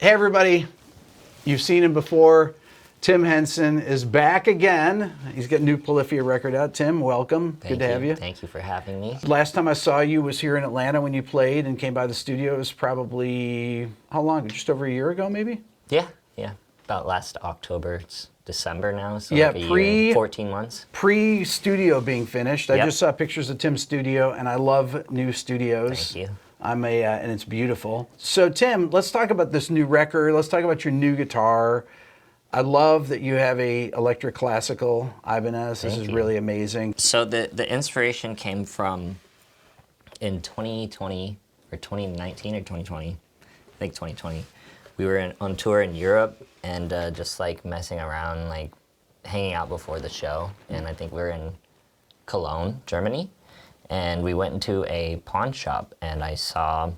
Hey everybody, you've seen him before. Tim Henson is back again. He's got a new Polyphia record out. Tim, welcome. Good to have you. Thank you for having me. Last time I saw you was here in Atlanta when you played and came by the studio. It was probably, how long? Just over a year ago, maybe? Yeah. About last October. It's December now, so yeah, like a year, 14 months. Pre-studio being finished. I just saw pictures of Tim's studio, and I love new studios. Thank you. And it's beautiful. So Tim, let's talk about this new record. Let's talk about your new guitar. I love that you have a electric classical Ibanez. This is really amazing. So the inspiration came from in 2020 or 2019 or 2020, I think 2020. We were on tour in Europe and just like messing around, like hanging out before the show. And I think we were in Cologne, Germany. And we went into a pawn shop and I saw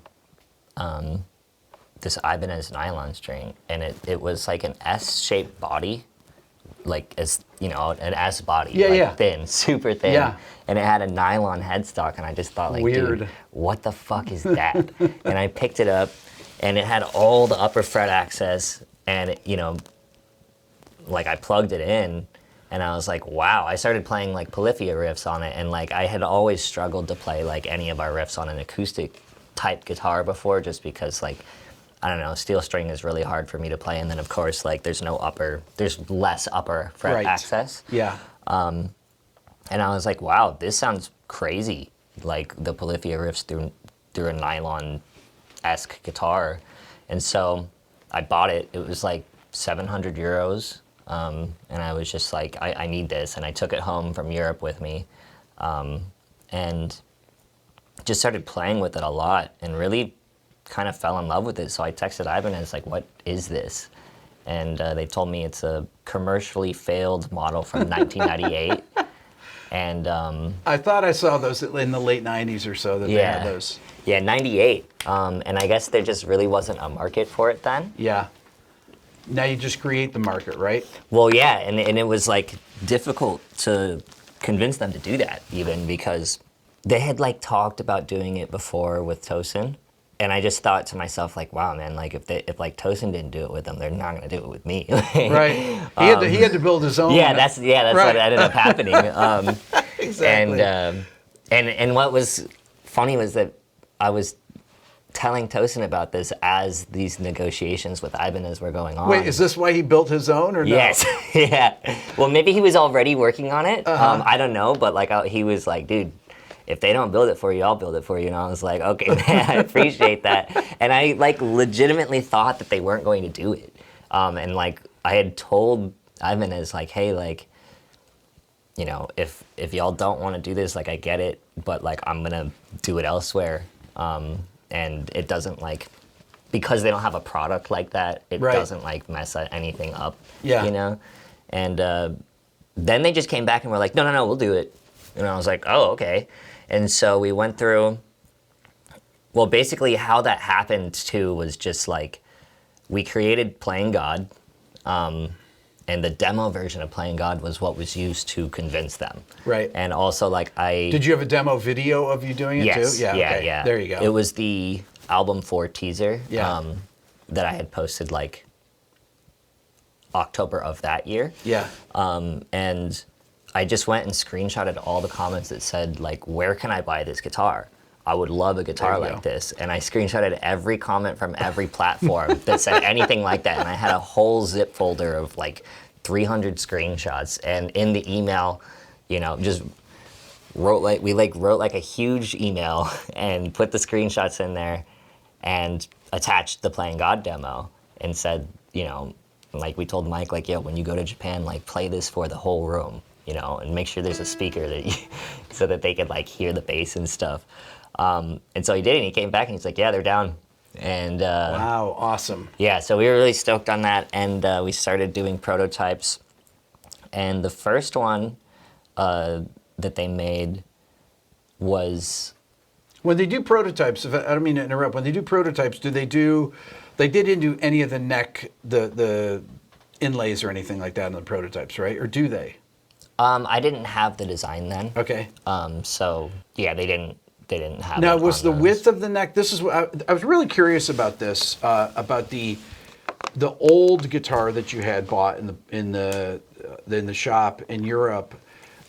this Ibanez nylon string, and it was like an S-shaped body, like an S body, thin, super thin. Yeah. And it had a nylon headstock, and I just thought, like, weird. Dude, what the fuck is that? And I picked it up, and it had all the upper fret access, and like I plugged it in. And I was like, wow, I started playing like Polyphia riffs on it, and like I had always struggled to play like any of our riffs on an acoustic type guitar before, just because like, I don't know, steel string is really hard for me to play, and then of course like there's less upper fret access. Yeah. And I was like, wow, this sounds crazy, like the Polyphia riffs through a nylon-esque guitar. And so I bought it. It was like 700 euros. And I was just like, I need this. And I took it home from Europe with me and just started playing with it a lot and really kind of fell in love with it. So I texted Ibanez, like, what is this? And they told me it's a commercially failed model from 1998. And I thought I saw those in the late 90s or so that they had those. Yeah, 98. And I guess there just really wasn't a market for it then. Yeah. Now you just create the market, right? Well, yeah, and it was like difficult to convince them to do that, even because they had like talked about doing it before with Tosin, and I just thought to myself, like, wow, man, like if like Tosin didn't do it with them, they're not gonna do it with me. Right. He had to build his own. Yeah, that's right. What ended up happening. Exactly. And what was funny was that I was telling Tosin about this as these negotiations with Ibanez were going on. Wait, is this why he built his own or no? Yes, yeah. Well, maybe he was already working on it. I don't know, but like he was like, dude, if they don't build it for you, I'll build it for you. And I was like, okay, man, I appreciate that. And I like legitimately thought that they weren't going to do it. And like I had told Ibanez, like, hey, like, if y'all don't want to do this, like I get it, but like I'm gonna do it elsewhere. And it doesn't like, because they don't have a product like that, it doesn't like mess anything up, And then they just came back and were like, no, we'll do it. And I was like, oh, okay. And so we went through, well, basically how that happened too was just like, we created Playing God, and the demo version of Playing God was what was used to convince them. Right. And also like Did you have a demo video of you doing it too? Yeah. There you go. It was the album 4 teaser that I had posted like October of that year. Yeah. And I just went and screenshotted all the comments that said like, where can I buy this guitar? I would love a guitar like this. And I screenshotted every comment from every platform that said anything like that. And I had a whole zip folder of like 300 screenshots. And in the email, just wrote like a huge email and put the screenshots in there and attached the Playing God demo and said, like we told Mike, like, yo, when you go to Japan, like play this for the whole room, and make sure there's a speaker so that they could like hear the bass and stuff. And so he did, and he came back and he's like, yeah, they're down. And wow, awesome. Yeah, so we were really stoked on that, and we started doing prototypes. And the first one that they made was... When they do prototypes, I don't mean to interrupt, when they do prototypes, they didn't do any of the neck, the inlays or anything like that in the prototypes, right? Or do they? I didn't have the design then. Okay. So yeah, they didn't have. Now, it was on the those. width of the neck? This is what I was really curious about. This about the the old guitar that you had bought in the shop in Europe,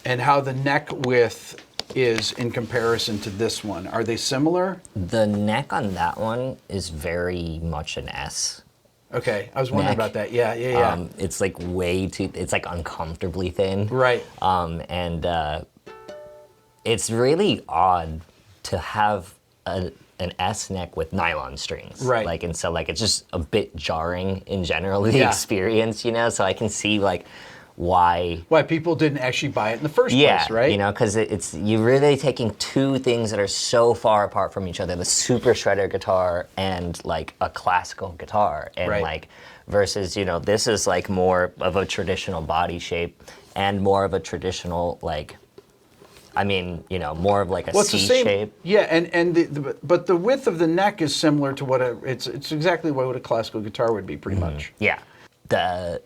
and how the neck width is in comparison to this one. Are they similar? The neck on that one is very much an S. Okay, I was wondering about that. Yeah. It's like it's like uncomfortably thin. Right. And it's really odd to have an S neck with nylon strings. Right. Like, and so like it's just a bit jarring in general, the experience, you know? So I can see like why people didn't actually buy it in the first place, right? You know, because you're really taking two things that are so far apart from each other: the super shredder guitar and like a classical guitar, and like versus, you know, this is like more of a traditional body shape and more of a traditional like, I mean, you know, more of like a C shape. Yeah, but the width of the neck is similar to what it's exactly what a classical guitar would be, pretty much. Yeah, the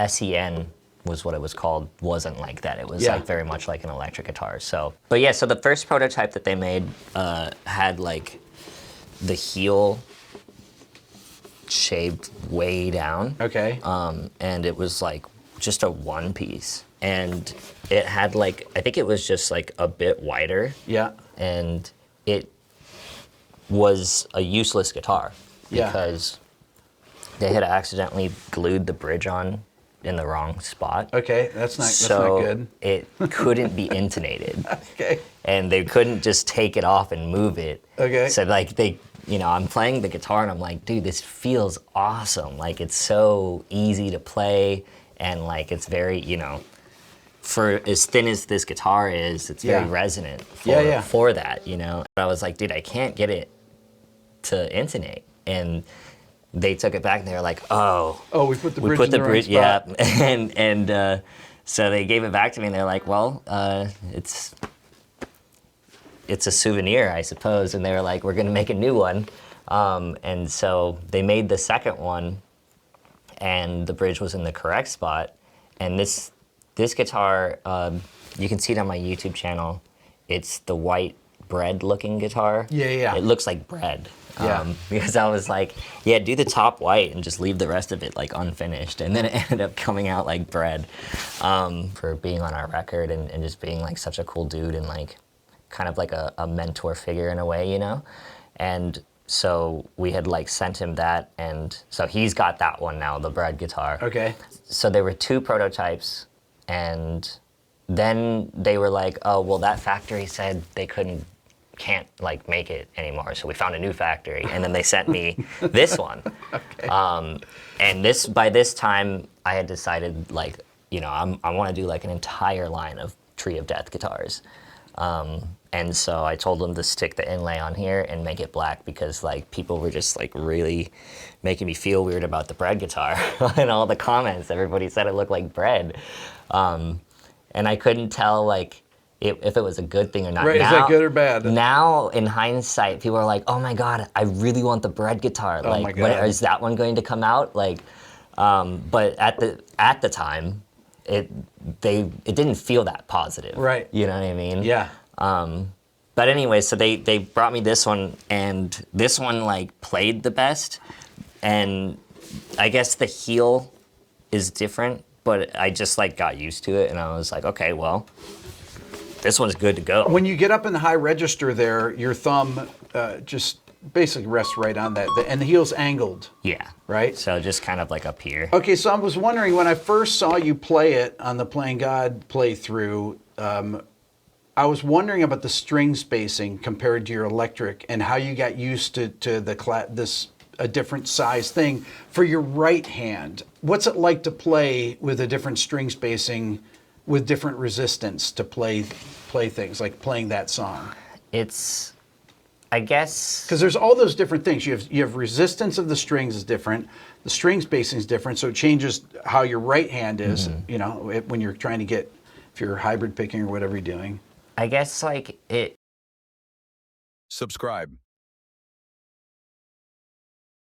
SEN was what it was called, wasn't like that. It was like very much like an electric guitar. So, but yeah, so the first prototype that they made had like the heel shaved way down. Okay. And it was like just a one piece. And it had like, I think it was just like a bit wider. Yeah. And it was a useless guitar because they had accidentally glued the bridge on in the wrong spot. Okay, that's not good. It couldn't be intonated. Okay. And they couldn't just take it off and move it. Okay. So like you know, I'm playing the guitar and I'm like, dude, this feels awesome. Like it's so easy to play and like it's very, you know, for as thin as this guitar is, it's very resonant for that, you know. But I was like, dude, I can't get it to intonate. And they took it back and they were like, we put the bridge in the wrong spot. And so they gave it back to me and they're like, well, it's a souvenir, I suppose. And they were like, we're gonna make a new one. And so they made the second one and the bridge was in the correct spot. And this guitar, you can see it on my YouTube channel. It's the white bread looking guitar. Yeah. It looks like bread. Because I was like, yeah, do the top white and just leave the rest of it like unfinished. And then it ended up coming out like bread for being on our record and just being like such a cool dude and like kind of like a mentor figure in a way, you know? And so we had like sent him that, and so he's got that one now, the bread guitar. Okay. So there were two prototypes, and then they were like, oh, well, that factory said they can't like make it anymore, so we found a new factory, and then they sent me this one. Okay. And by this time I had decided, like, you know, I want to do like an entire line of Tree of Death guitars, and so I told them to stick the inlay on here and make it black because like people were just like really making me feel weird about the bread guitar. In all the comments, everybody said it looked like bread, and I couldn't tell like if it was a good thing or not. Right, now, is that good or bad? Now, in hindsight, people are like, oh my God, I really want the bread guitar. Oh like, my God. Is that one going to come out? Like, but at the time, it didn't feel that positive. Right. You know what I mean? Yeah. But anyway, so they brought me this one, and this one like played the best, and I guess the heel is different, but I just like got used to it, and I was like, okay, well, this one's good to go. When you get up in the high register there, your thumb just basically rests right on that, and the heel's angled. Yeah. Right? So just kind of like up here. Okay, so I was wondering, when I first saw you play it on the Playing God playthrough, I was wondering about the string spacing compared to your electric and how you got used to this a different size thing for your right hand. What's it like to play with a different string spacing with different resistance to play things, like playing that song? It's, I guess, because there's all those different things. You have resistance of the strings is different. The string spacing is different, so it changes how your right hand is. You know, when you're trying to get, if you're hybrid picking or whatever you're doing. I guess like it. Subscribe.